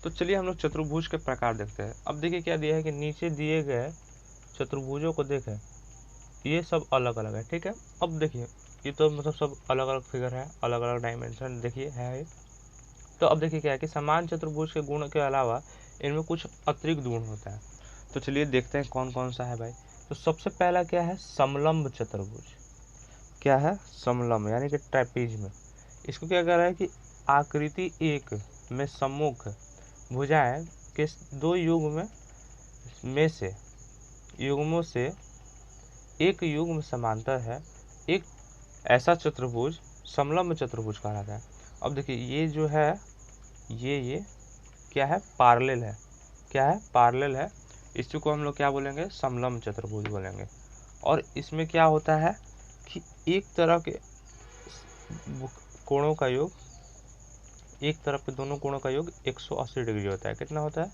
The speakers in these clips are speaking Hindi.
तो चलिए हम लोग चतुर्भुज के प्रकार देखते हैं। अब देखिए क्या दिया है कि नीचे दिए गए चतुर्भुजों को देखें, ये सब अलग अलग है, ठीक है। अब देखिए ये तो मतलब सब अलग अलग फिगर है, अलग अलग डायमेंशन देखिए है ये। तो अब देखिए क्या है कि समान चतुर्भुज के गुण के अलावा इनमें कुछ अतिरिक्त गुण होता है। तो चलिए देखते हैं कौन कौन सा है भाई। तो सबसे पहला क्या है, समलंब चतुर्भुज। क्या है, समलंब यानी कि ट्रेपीज में। इसको क्या कह रहा है कि आकृति एक में सम्मुख भुजाएं के दो युग्म में से युग्मों से एक युग्म समांतर है, एक ऐसा चतुर्भुज समलंब चतुर्भुज कहलाता है। अब देखिए ये जो है ये क्या है, पार्लेल है। क्या है, पार्लेल है। इसी को हम लोग क्या बोलेंगे, समलंब चतुर्भुज बोलेंगे। और इसमें क्या होता है कि एक तरह के कोणों का योग, एक तरफ के दोनों कोणों का योग 180 डिग्री होता है। कितना होता है,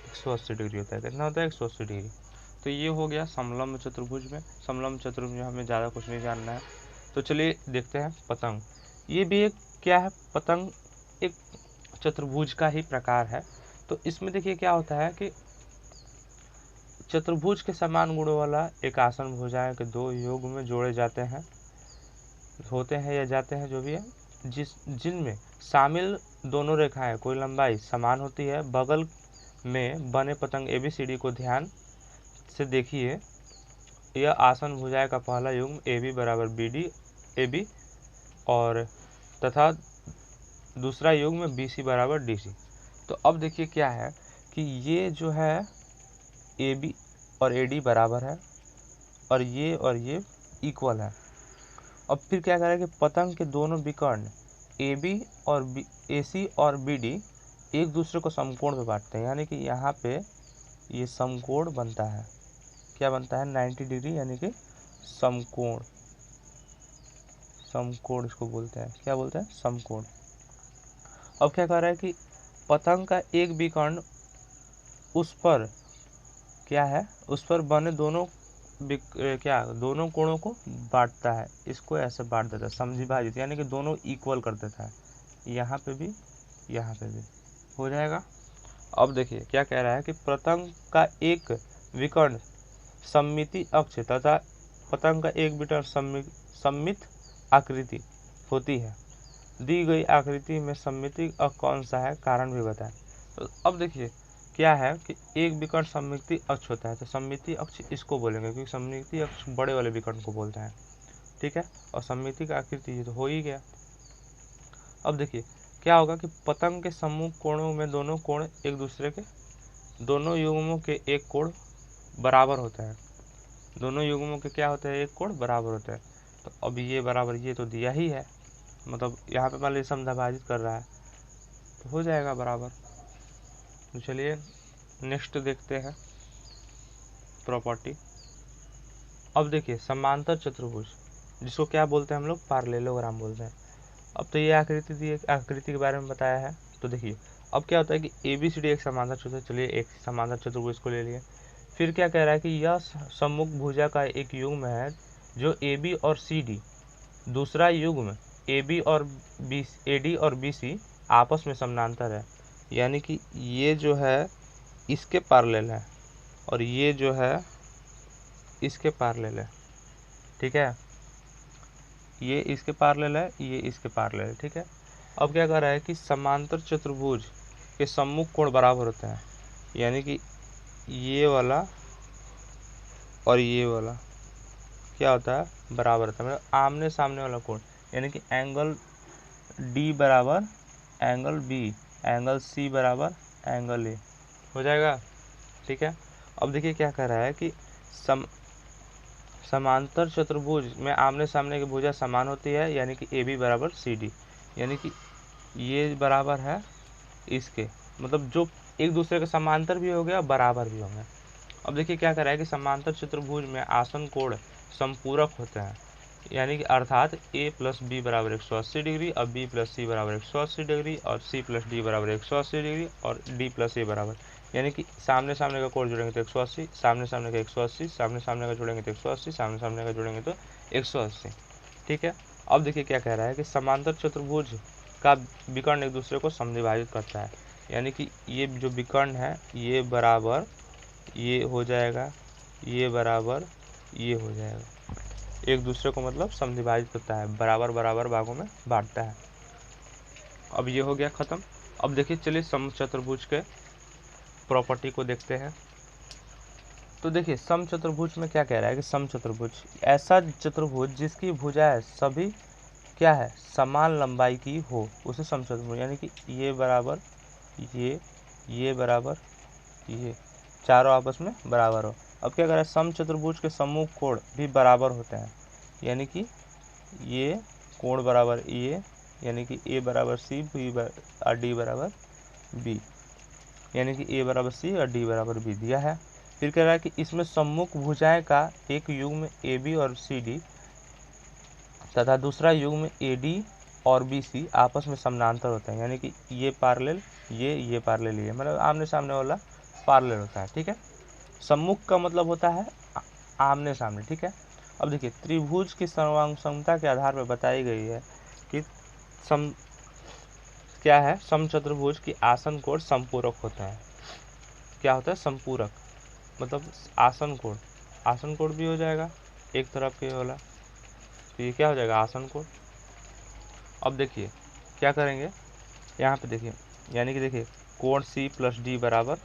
180 डिग्री होता है। कितना होता है, 180 डिग्री। तो ये हो गया समलंब चतुर्भुज में। समलंब चतुर्भुज में हमें ज़्यादा कुछ नहीं जानना है। तो चलिए देखते हैं पतंग। ये भी एक क्या है, पतंग एक चतुर्भुज का ही प्रकार है। तो इसमें देखिए क्या होता है कि चतुर्भुज के समान गुणों वाला एक आसन भुजाएं के दो योग में जोड़े जाते हैं, होते हैं या जाते हैं जो भी है, जिनमें शामिल दोनों रेखाएं कोई लंबाई समान होती है। बगल में बने पतंग ABCD को ध्यान से देखिए। यह आसन भुजाएं का पहला युग्म AB बराबर BD AB और तथा दूसरा युग्म BC बराबर DC। तो अब देखिए क्या है कि ये जो है AB और AD बराबर है और ये इक्वल है। अब फिर क्या करें कि पतंग के दोनों विकर्ण AB और AC और BD एक दूसरे को समकोण में बांटते हैं, यानी कि यहाँ पे ये समकोण बनता है। क्या बनता है, 90 डिग्री, यानी कि समकोण। समकोण इसको बोलते हैं, क्या बोलते हैं, समकोण। अब क्या कह रहा है कि पतंग का एक विकर्ण उस पर क्या है, उस पर बने दोनों क्या दोनों कोणों को बांटता है। इसको ऐसे बांट देता है, समझी भाजित, यानी कि दोनों इक्वल कर देता है। यहाँ पे भी, यहाँ पे भी हो जाएगा। अब देखिए क्या कह रहा है कि पतंग का एक विकर्ण सममिति अक्ष तथा पतंग का एक विकर्ण सममित आकृति होती है। दी गई आकृति में सममिति अक्ष कौन सा है, कारण भी बताएं। तो अब देखिए क्या है कि एक विकर्ण सममिति अक्ष होता है, तो सममिति अक्ष इसको बोलेंगे क्योंकि सममिति अक्ष बड़े वाले विकर्ण को बोलते हैं, ठीक है। और सममिति का आकृति ये तो हो ही गया। अब देखिए क्या होगा कि पतंग के सम्मुख कोणों में दोनों कोण एक दूसरे के, दोनों युग्मों के एक कोण बराबर होता है। दोनों युग्मों के क्या होते हैं, एक कोण बराबर होता है। तो अब ये बराबर ये तो दिया ही है, मतलब यहाँ पे मान लीजिए समद्विभाजित कर रहा है तो हो जाएगा बराबर। तो चलिए नेक्स्ट देखते हैं प्रॉपर्टी। अब देखिए समांतर चतुर्भुज, जिसको क्या बोलते हैं हम लोग, पार्लेलोग्राम बोलते हैं। अब तो ये आकृति दी, आकृति के बारे में बताया है। तो देखिए अब क्या होता है कि ABCD एक समांतर चतुर्भुज, चलिए एक समांतर चतुर्भुज को ले लिए। फिर क्या कह रहा है कि यह सम्मुख भुजा का एक युग्म है जो AB और CD, दूसरा युग्म AD और BC आपस में समानांतर है, यानी कि ये जो है इसके पैरेलल है और ये जो है इसके पैरेलल है, ठीक है। ये इसके पैरेलल है, ये इसके पैरेलल है, ठीक है। अब क्या कह रहा है कि समांतर चतुर्भुज के सम्मुख कोण बराबर होते हैं, यानी कि ये वाला और ये वाला क्या होता है, बराबर होता है, मतलब आमने सामने वाला कोण, यानी कि एंगल D बराबर एंगल B, एंगल C बराबर एंगल A हो जाएगा, ठीक है। अब देखिए क्या कह रहा है कि समांतर चतुर्भुज में आमने सामने की भुजा समान होती है, यानी कि AB बराबर CD, यानी कि ये बराबर है इसके, मतलब जो एक दूसरे के समांतर भी हो गया बराबर भी होंगे। अब देखिए क्या कर रहा है कि समांतर चतुर्भुज में आसन कोण संपूरक होते हैं, यानी कि अर्थात A प्लस B बराबर 180 डिग्री और B प्लस C बराबर 180 डिग्री और C प्लस D बराबर 180 डिग्री और D प्लस A बराबर, यानी कि सामने सामने का कोण जोड़ेंगे तो 180, सामने सामने का 180, सामने सामने का जोड़ेंगे तो 180, सामने सामने का जोड़ेंगे तो 180, ठीक है। अब देखिए क्या कह रहा है कि समांतर चतुर्भुज का विकर्ण एक दूसरे को समद्विभाजित करता है, यानी कि ये जो विकर्ण है ये बराबर ये हो जाएगा, ये बराबर ये हो जाएगा, एक दूसरे को मतलब समविभाजित करता है, बराबर बराबर भागों में बांटता है। अब ये हो गया खत्म। अब देखिए चलिए समचतुर्भुज के प्रॉपर्टी को देखते हैं। तो देखिए समचतुर्भुज में क्या कह रहा है कि समचतुर्भुज ऐसा चतुर्भुज जिसकी भुजाएं सभी क्या है समान लंबाई की हो उसे समचतुर्भुज, यानी कि ये बराबर ये बराबर ये चारों आपस में बराबर हो। अब क्या कर रहा है समचतुर्भुज के सम्मुख कोण भी बराबर होते हैं, यानी कि ये कोण बराबर ये, यानी कि ए बराबर सी और डी बराबर बी, यानी कि ए बराबर सी और डी बराबर बी दिया है। फिर कह रहा है कि इसमें सम्मुख भुजाएं का एक युग्म ए बी और सी डी तथा दूसरा युग्म ए डी और बी सी आपस में समानांतर होते हैं, यानी कि ये पैरेलल ये पैरेलल ये, मतलब आमने सामने वाला पैरेलल होता है। ठीक है, सम्मुख का मतलब होता है आमने सामने। ठीक है, अब देखिए त्रिभुज की सर्वांग समता के आधार पर बताई गई है कि क्या है समचतुर्भुज की आसन कोण संपूरक होता है। क्या होता है संपूरक, मतलब आसन कोण भी हो जाएगा एक तरफ के वाला, तो ये क्या हो जाएगा आसन कोण। अब देखिए क्या करेंगे यहाँ पे देखिए, यानी कि देखिए कोण सी प्लस डी बराबर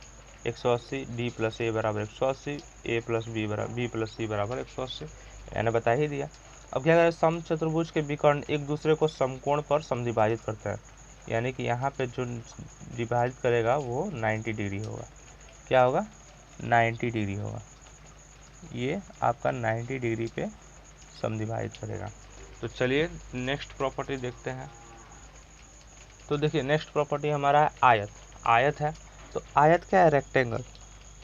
180, डी प्लस ए बराबर 180, ए प्लस बी प्लस सी बराबर 180, मैंने बता ही दिया। अब क्या करें समचतुर्भुज के विकर्ण एक दूसरे को समकोण पर समद्विभाजित करते हैं, यानी कि यहाँ पे जो विभाजित करेगा वो 90 डिग्री होगा। क्या होगा 90 डिग्री होगा, ये आपका 90 डिग्री पे समद्विभाजित करेगा। तो चलिए नेक्स्ट प्रॉपर्टी देखते हैं। तो देखिए नेक्स्ट प्रॉपर्टी हमारा है आयत। आयत है तो आयत क्या है रेक्टेंगल,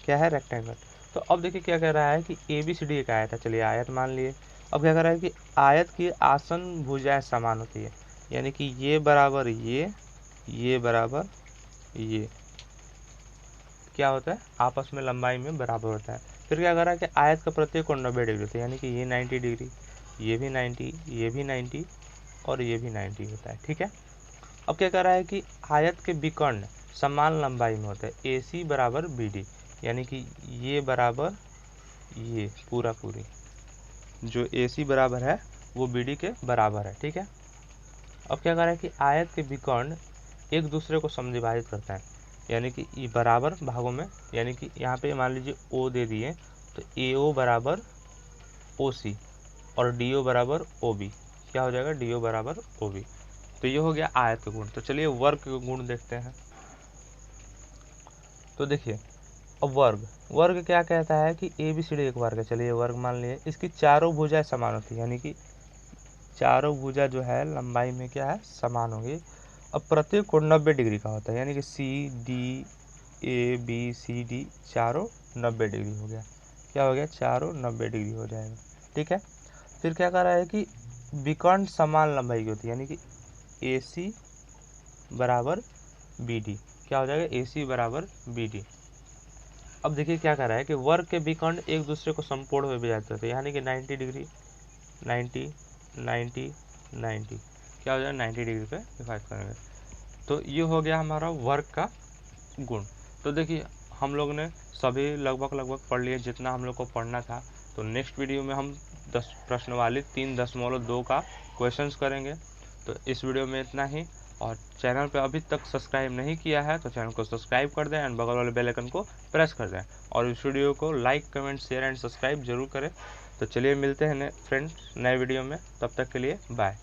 क्या है रेक्टेंगल। तो अब देखिए क्या कह रहा है कि ए बी सी डी एक आयत है, चलिए आयत मान लिए। अब क्या कह रहा है कि आयत की आसन भुजाएं समान होती है, यानी कि ये बराबर ये बराबर ये क्या होता है आपस में लंबाई में बराबर होता है। फिर क्या कर रहा है कि आयत का प्रत्येक कोण 90 डिग्री होता है, यानी कि ये 90 डिग्री, ये भी 90, ये भी 90 और ये भी 90 होता है। ठीक है, अब क्या कर रहा है कि आयत के विकर्ण समान लंबाई में होते हैं, ए सी बराबर बी डी, यानी कि ये बराबर ये पूरी जो ए सी बराबर है वो बी डी के बराबर है। ठीक है, अब क्या कर रहा है कि आयत के विकर्ण एक दूसरे को समद्विभाजित करता है, यानी कि ये बराबर भागों में, यानी कि यहाँ पे मान लीजिए ओ दे दिए तो ए ओ बराबर ओ सी और डी ओ बराबर ओ बी, क्या हो जाएगा डी ओ बराबर ओ बी। तो ये हो गया आयत के गुण। तो चलिए वर्ग के गुण देखते हैं। तो देखिए अब वर्ग क्या कहता है कि ए बी सी डी एक वर्ग है, चलिए वर्ग मान लिए। इसकी चारों भुजाएं समान होती है, यानी कि चारों भुजा जो है लंबाई में क्या है समान होगी। अब प्रत्येक कोण 90 डिग्री का होता है, यानी कि C D A B C D चारों 90 डिग्री हो गया। क्या हो गया चारों 90 डिग्री हो जाएगा। ठीक है, फिर क्या कर रहा है कि विकर्ण समान लंबाई की होती है, यानी कि ए सी बराबर बी डी, क्या हो जाएगा ए सी बराबर बी डी। अब देखिए क्या कर रहा है कि वर्ग के विकर्ण एक दूसरे को समकोण में विभाजित करते हैं, यानी कि 90 डिग्री 90 90 90, क्या हो जाएगा 90 डिग्री पे विभाजित करेंगे। तो ये हो गया हमारा वर्ग का गुण। तो देखिए हम लोग ने सभी लगभग पढ़ लिए जितना हम लोग को पढ़ना था। तो नेक्स्ट वीडियो में हम 10 प्रश्नवाली 3.2 का क्वेश्चंस करेंगे। तो इस वीडियो में इतना ही, और चैनल पे अभी तक सब्सक्राइब नहीं किया है तो चैनल को सब्सक्राइब कर दें एंड बगल वाले बेल आइकन को प्रेस कर दें, और इस वीडियो को like comment share and subscribe जरूर करें। तो चलिए मिलते हैं फ्रेंड्स नए वीडियो में, तब तक के लिए बाय।